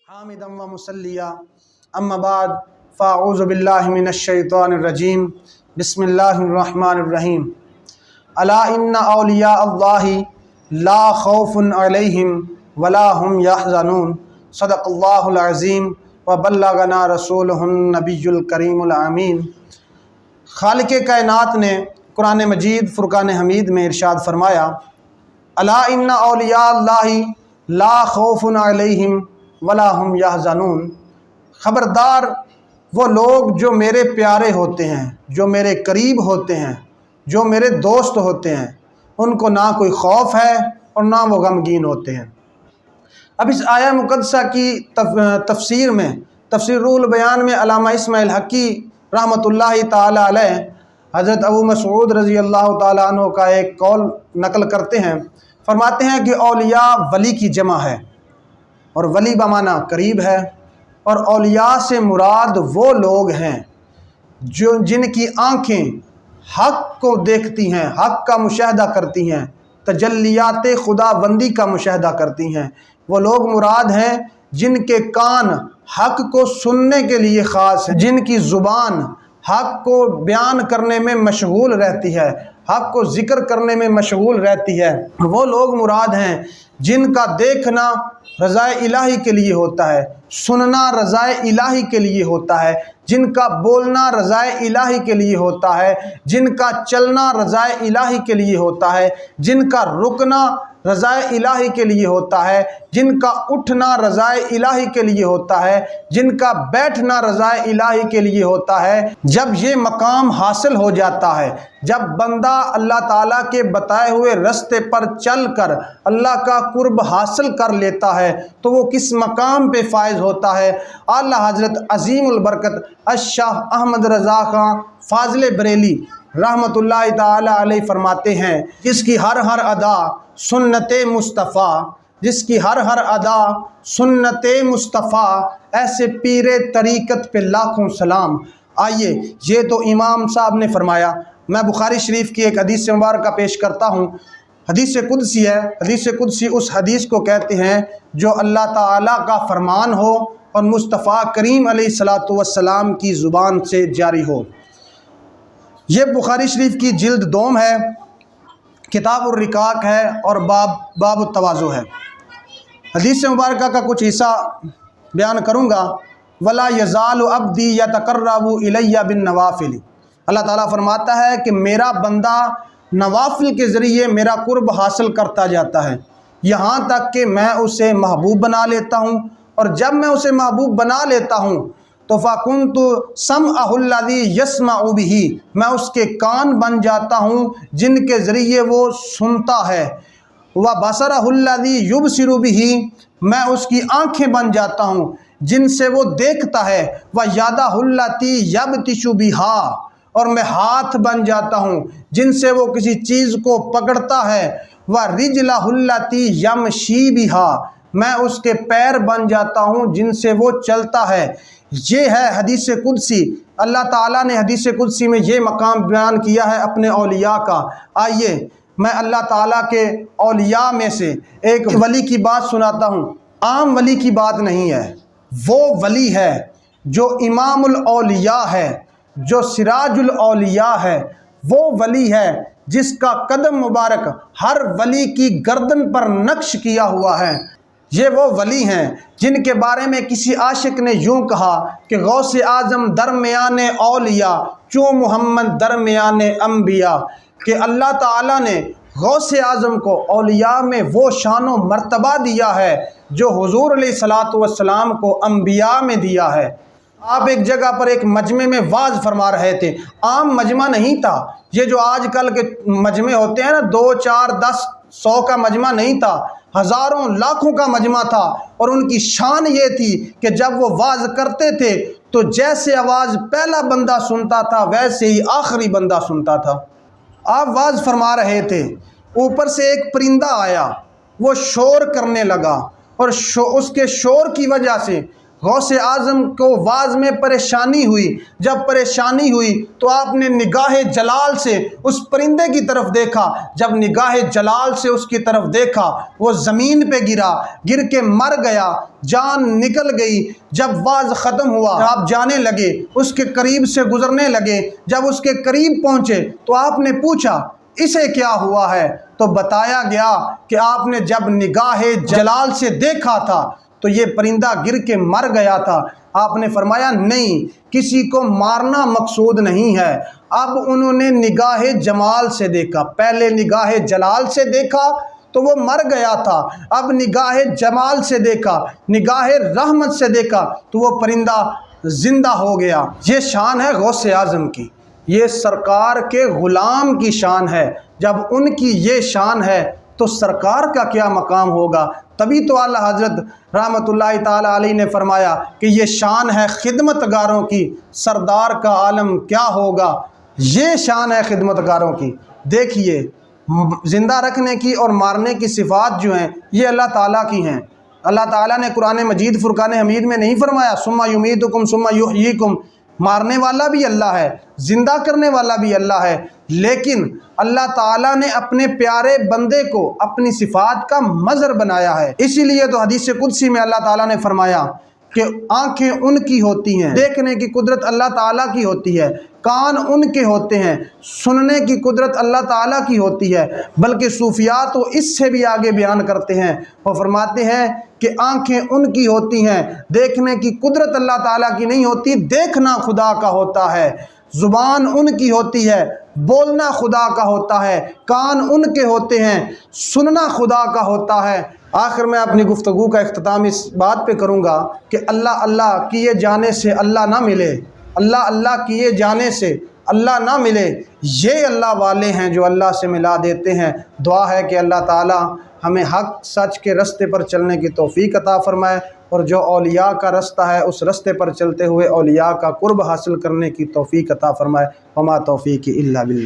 हामिदम व मुसल्लिया अम्मा बाद फ़ाऊज़ु बिल्लाहि मिनश्शैतानिर्रजीम बिस्मिल्लाहिर्रहमानिर्रहीम अला इन्ना औलिया अल्लाहि ला खौफुन अलैहिम वला हुम यहज़नून सदक़ल्लाहुल अज़ीम व बल्लगना रसूलुहुन नबियुल करीमुल अमीन। खालिक़े कायनात ने कुरान मजीद फ़ुरक़ान हमीद में इरशाद फरमाया, अला इन्ना औलिया अल्लाहि ला खौफुन अलैहिम वला हुम यहज़नून। ख़बरदार वो लोग जो मेरे प्यारे होते हैं, जो मेरे करीब होते हैं, जो मेरे दोस्त होते हैं, उनको ना कोई खौफ है और ना वो गमगीन होते हैं। अब इस आया मुक़द्दसा की तफसीर में, तफसीर रूहुल बयान में अल्लामा इस्माइल हक़ी रहमतुल्लाहि ताला अलैह हज़रत अबू मसऊद रज़ी अल्लाह ताला अन्हु का एक कौल नकल करते हैं। फरमाते हैं कि औलिया वली की जमा है और वली बमाना करीब है, और औलिया से मुराद वो लोग हैं जो जिनकी आँखें हक़ को देखती हैं, हक़ का मुशाहदा करती हैं, तजल्लियात खुदाबंदी का मुशाहदा करती हैं। वो लोग मुराद हैं जिनके कान हक़ को सुनने के लिए ख़ास हैं, जिनकी ज़ुबान हक़ को बयान करने में मशगूल रहती है, हक़ को ज़िक्र करने में मशगूल रहती है। वो लोग मुराद हैं जिनका देखना रज़ाए इलाही के लिए होता है, सुनना रज़ाए इलाही के लिए होता है, जिनका बोलना रज़ाए इलाही के लिए होता है, जिनका चलना रज़ाए इलाही के लिए होता है, जिनका रुकना रज़ाए इलाही के लिए होता है, जिनका उठना रज़ाए इलाही के लिए होता है, जिनका बैठना रज़ाए इलाही के लिए होता है। जब ये मकाम हासिल हो जाता है, जब बंदा अल्लाह ताला के बताए हुए रास्ते पर चल कर अल्लाह का कुर्ब हासिल कर लेता है, तो वो किस मकाम पे फायज़ होता है। आला हज़रत अज़ीमुल बरकत अश-शाह अहमद रज़ा खां फ़ाज़िल बरेली रहमतुल्लाहि ताला अलैह फरमाते हैं, जिसकी हर हर अदा सुन्नते मुस्तफ़ा, जिसकी हर हर अदा सुन्नते मुस्तफ़ा, ऐसे पीरे तरीक़त पे लाखों सलाम। आइए, ये तो इमाम साहब ने फरमाया। मैं बुखारी शरीफ की एक हदीस मुबारक पेश करता हूँ। हदीस कुदसी है। हदीस कुदसी उस हदीस को कहते हैं जो अल्लाह ताला का फरमान हो और मुस्तफ़ा करीम अलैहिस्सलातु वस्सलाम की ज़ुबान से जारी हो। ये बुखारी शरीफ की जिल्द दोम है, किताबुर रिकाक है और बाब तवाज़ु है। हदीस मुबारक का कुछ हिस्सा बयान करूँगा। वला यज़ालु अब्दी यतक़र्रबु इलैया बिन नवाफ़िल। अल्लाह ताला फरमाता है कि मेरा बंदा नवाफिल के ज़रिए मेरा कुर्ब हासिल करता जाता है, यहाँ तक कि मैं उसे महबूब बना लेता हूँ। और जब मैं उसे महबूब बना लेता हूँ तो फ़कुन्तु समअहुल्लज़ी यस्मउ बिही, मैं उसके कान बन जाता हूँ जिनके ज़रिए वो सुनता है। व बसरहुल्लज़ी युबसिरु बिही, मैं उसकी आँखें बन जाता हूँ जिनसे वो देखता है। व यदहुल्लती यबतिशु बिहा, और मैं हाथ बन जाता हूँ जिनसे वो किसी चीज़ को पकड़ता है। व रिजलहुल्लती यमशी बिहा, मैं उसके पैर बन जाता हूँ जिनसे वो चलता है। ये है हदीस कुदसी। अल्लाह ताला ने हदीस कुदसी में ये मकाम बयान किया है अपने औलिया का। आइए मैं अल्लाह ताला के औलिया में से एक वली की बात सुनाता हूँ। आम वली की बात नहीं है, वो वली है जो इमामुल औलिया है, जो सिराजुल औलिया है। वो वली है जिसका कदम मुबारक हर वली की गर्दन पर नक्श किया हुआ है। ये वो वली हैं जिनके बारे में किसी आशिक ने यूँ कहा कि गौसे आज़म दरमियाने औलिया चूँ मोहम्मद दरमियाने अम्बिया, कि अल्लाह ताला ने गौसे आज़म को औलिया में वो शान व मर्तबा दिया है जो हुज़ूर अलैहिस्सलातु वस्सलाम को अम्बिया में दिया है। आप एक जगह पर एक मजमे में वाज फरमा रहे थे। आम मजमा नहीं था, ये जो आजकल के मजमे होते हैं ना, 2, 4, 10, 100 का मजमा नहीं था, हज़ारों लाखों का मजमा था। और उनकी शान ये थी कि जब वो वाज करते थे तो जैसे आवाज़ पहला बंदा सुनता था वैसे ही आखिरी बंदा सुनता था। आप वाज फरमा रहे थे, ऊपर से एक परिंदा आया, वो शोर करने लगा और उसके शोर की वजह से गौसे आज़म को वाज में परेशानी हुई। जब परेशानी हुई तो आपने निगाह जलाल से उस परिंदे की तरफ देखा। जब निगाह जलाल से उसकी तरफ देखा, वो ज़मीन पे गिरा, गिर के मर गया, जान निकल गई। जब वाज ख़त्म हुआ, आप जाने लगे, उसके करीब से गुजरने लगे। जब उसके करीब पहुँचे तो आपने पूछा इसे क्या हुआ है? तो बताया गया कि आपने जब निगाह जलाल से देखा था तो ये परिंदा गिर के मर गया था। आपने फरमाया नहीं, किसी को मारना मकसूद नहीं है। अब उन्होंने निगाह जमाल से देखा, पहले निगाह जलाल से देखा तो वो मर गया था, अब निगाह जमाल से देखा, निगाह रहमत से देखा तो वो परिंदा जिंदा हो गया। ये शान है गौसे आज़म की, ये सरकार के ग़ुलाम की शान है। जब उनकी ये शान है तो सरकार का क्या मकाम होगा। तभी तो आला हज़रत रहमतुल्लाहि ताला अलैहि ने फरमाया कि ये शान है खिदमतगारों की, सरदार का आलम क्या होगा। ये शान है खिदमतगारों की। देखिए, ज़िंदा रखने की और मारने की सिफ़ात जो हैं ये अल्लाह ताला की हैं। अल्लाह ताला ने कुरान मजीद फ़ुरक़ान हमीद में नहीं फरमाया सुम्मा युमीतुकुम सुम्मा युहयीकुम, मारने वाला भी अल्लाह है, ज़िंदा करने वाला भी अल्लाह है। लेकिन अल्लाह ताला ने अपने प्यारे बंदे को अपनी सिफ़ात का मज़हर बनाया है। इसीलिए तो हदीस कुदसी में अल्लाह ताला ने फरमाया कि आँखें उनकी होती हैं, देखने की कुदरत अल्लाह ताला की होती है, कान उनके होते हैं, सुनने की कुदरत अल्लाह ताला की होती है। बल्कि सूफिया तो इससे भी आगे बयान करते हैं, वो फरमाते हैं कि आँखें उनकी होती हैं, देखने की कुदरत अल्लाह ताला की नहीं होती, देखना खुदा का होता है। ज़ुबान उनकी होती है, बोलना खुदा का होता है। कान उनके होते हैं, सुनना खुदा का होता है। आखिर में अपनी गुफ्तगू का इख्तिताम इस बात पे करूँगा कि अल्लाह अल्लाह किए जाने से अल्लाह ना मिले, अल्लाह अल्लाह किए जाने से अल्लाह ना मिले। ये अल्लाह वाले हैं जो अल्लाह से मिला देते हैं। दुआ है कि अल्लाह ताला हमें हक़ सच के रास्ते पर चलने की तौफ़ीक अता फ़रमाए और जो औलिया का रास्ता है उस रास्ते पर चलते हुए औलिया का कुर्ब हासिल करने की तौफ़ीक अता फ़रमाए। वमा तौफ़ीक़ी इल्ला बिल्लाह।